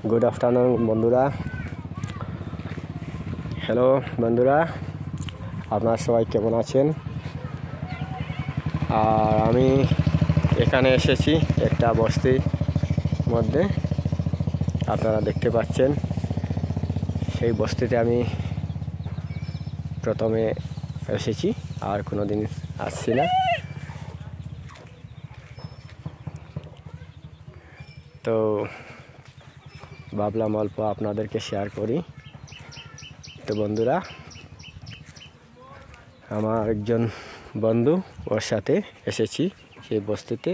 Good afternoon বন্ধুরা। Hello বন্ধুরা, আপনারা সবাই কেমন আছেন? আর আমি এখানে এসেছি একটা বস্তির মধ্যে, আপনারা দেখতে পাচ্ছেন। সেই বস্তিতে আমি প্রথমে এসেছি, আর কোনো দিন আসছি না। তো ভাবলাম অল্প আপনাদেরকে শেয়ার করি। তো বন্ধুরা, আমার একজন বন্ধু, ওর সাথে এসেছি সেই বস্তিতে।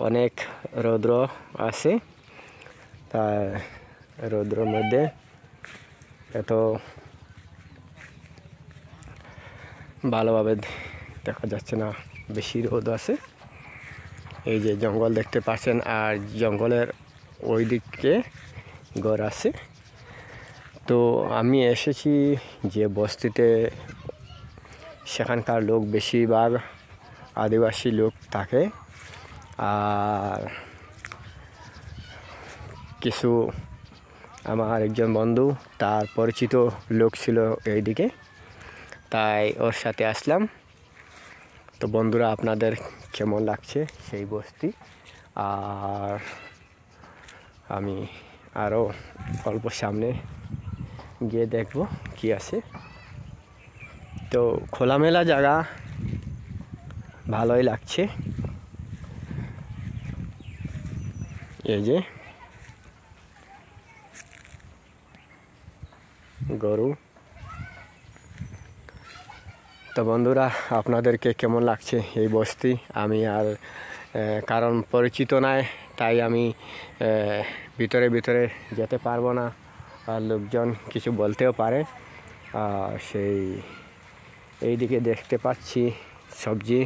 অনেক রৌদ্র আছে, তাই রৌদ্রের মধ্যে এত ভালোভাবে দেখা যাচ্ছে না, বেশি রোদ আছে। এই যে জঙ্গল দেখতে পাচ্ছেন, আর জঙ্গলের ওই দিকে ঘর আছে। তো আমি এসেছি যে বস্তিতে, সেখানকার লোক বেশিরভাগ আদিবাসী লোক থাকে, আর কিছু আমার একজন বন্ধু, তার পরিচিত লোক ছিল এইদিকে, তাই ওর সাথে আসলাম। তো বন্ধুরা, আপনাদের কেমন লাগছে সেই বস্তি? আর আমি আরও অল্প সামনে গিয়ে দেখব কি আছে। তো খোলামেলা জায়গা, ভালোই লাগছে। এই যে গরু। তো বন্ধুরা, আপনাদেরকে কেমন লাগছে এই বস্তি? আমি আর কারণ পরিচিত নয়, তাই আমি ভিতরে ভিতরে যেতে পারবো না, আর লোকজন কিছু বলতেও পারে। এই দিকে দেখতে পাচ্ছি সবজি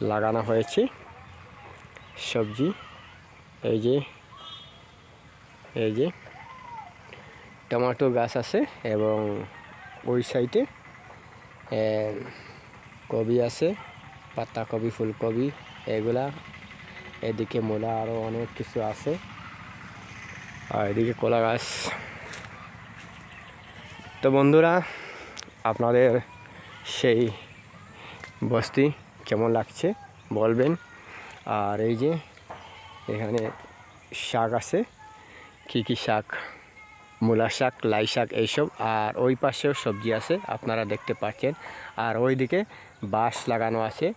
লাগানো হয়েছে। সবজি এই যে টমেটো গাছ আছে, এবং ওই সাইডে কবি আছে, পাতাকপি, ফুলকপি এগুলা। এদিকে মূলা, আরও অনেক কিছু আছে, আর এদিকে কলা গাছ। তো বন্ধুরা, আপনাদের সেই বস্তি কেমন লাগছে বলবেন। আর এই যে এখানে শাক আছে, কী কী শাক, মূলা শাক, লাই শাক, এইসব। আর ওই পাশেও সবজি আছে, আপনারা দেখতে পাচ্ছেন। আর ওইদিকে বাঁশ লাগানো আছে,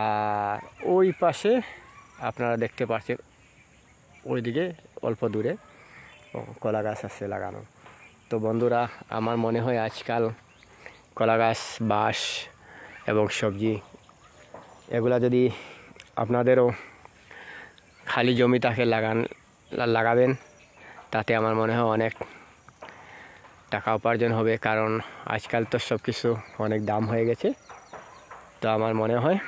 আর ওই পাশে আপনারা দেখতে পাচ্ছেন ওইদিকে অল্প দূরে কলা গাছ আছে লাগানো। তো বন্ধুরা, আমার মনে হয় আজকাল কলা গাছ, বাঁশ এবং সবজি এগুলা যদি আপনাদেরও খালি জমি থাকে লাগাবেন, তাতে আমার মনে হয় অনেক টাকা উপার্জন হবে। কারণ আজকাল তো সব কিছু অনেক দাম হয়ে গেছে। তো আমার মনে হয়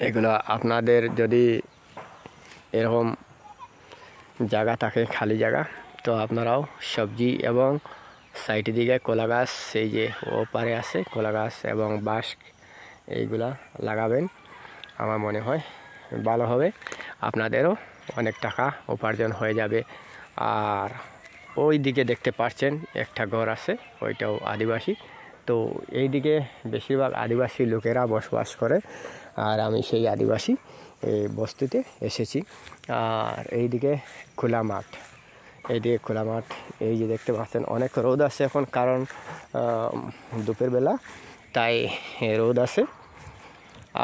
এগুলো আপনাদের যদি এরকম জায়গা থাকে, খালি জায়গা, তো আপনারাও সবজি এবং সাইডের দিকে কলা গাছ, সেই যে ওপারে আছে কলা গাছ এবং বাঁশ, এইগুলা লাগাবেন। আমার মনে হয় ভালো হবে, আপনাদেরও অনেক টাকা উপার্জন হয়ে যাবে। আর ওই দিকে দেখতে পাচ্ছেন একটা ঘর আছে, ওইটাও আদিবাসী। তো এই দিকে বেশিরভাগ আদিবাসী লোকেরা বসবাস করে, আর আমি সেই আদিবাসী বস্তিতে এসেছি। আর এইদিকে খোলা মাঠ, এইদিকে খোলা মাঠ। এই যে দেখতে পাচ্ছেন অনেক রোদ আছে এখন, কারণ দুপুরবেলা, তাই রোদ আছে।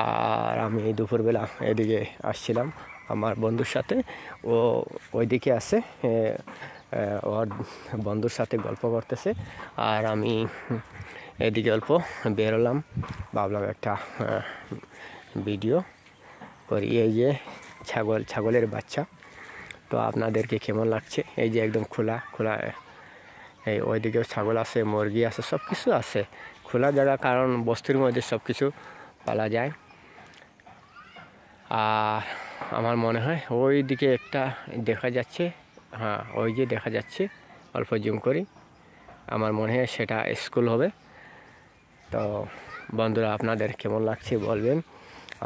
আর আমি দুপুরবেলা এদিকে আসছিলাম আমার বন্ধুর সাথে, ও ওইদিকে আছে, ওর বন্ধুর সাথে গল্প করতেছে, আর আমি এদিকে অল্প বেরোলাম, ভাবলাম একটা ভিডিও করি। এই যে ছাগলের বাচ্চা। তো আপনাদেরকে কেমন লাগছে? এই যে একদম খোলা, এই ওইদিকেও ছাগল আছে, মুরগি আছে, সব কিছু আছে, খোলা জায়গা। কারণ বস্তির মধ্যে সব কিছু পালা যায়। আর আমার মনে হয় ওই দিকে একটা দেখা যাচ্ছে, হ্যাঁ ওই যে দেখা যাচ্ছে, অল্প জুম করি, আমার মনে হয় সেটা স্কুল হবে। তো বন্ধুরা, আপনাদের কেমন লাগছে বলবেন।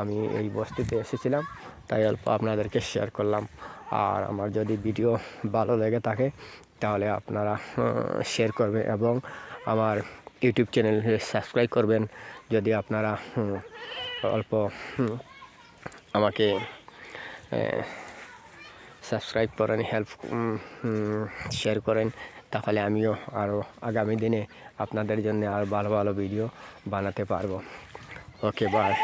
আমি এই বস্তিতে এসেছিলাম, তাই অল্প আপনাদেরকে শেয়ার করলাম। আর আমার যদি ভিডিও ভালো লেগে থাকে তাহলে আপনারা শেয়ার করবেন এবং আমার ইউটিউব চ্যানেল সাবস্ক্রাইব করবেন। যদি আপনারা অল্প আমাকে সাবস্ক্রাইব করেন, শেয়ার করেন, তাহলে আমিও আরও আগামী দিনে আপনাদের জন্য আর ভালো ভালো ভিডিও বানাতে পারবো। ওকে, বাই।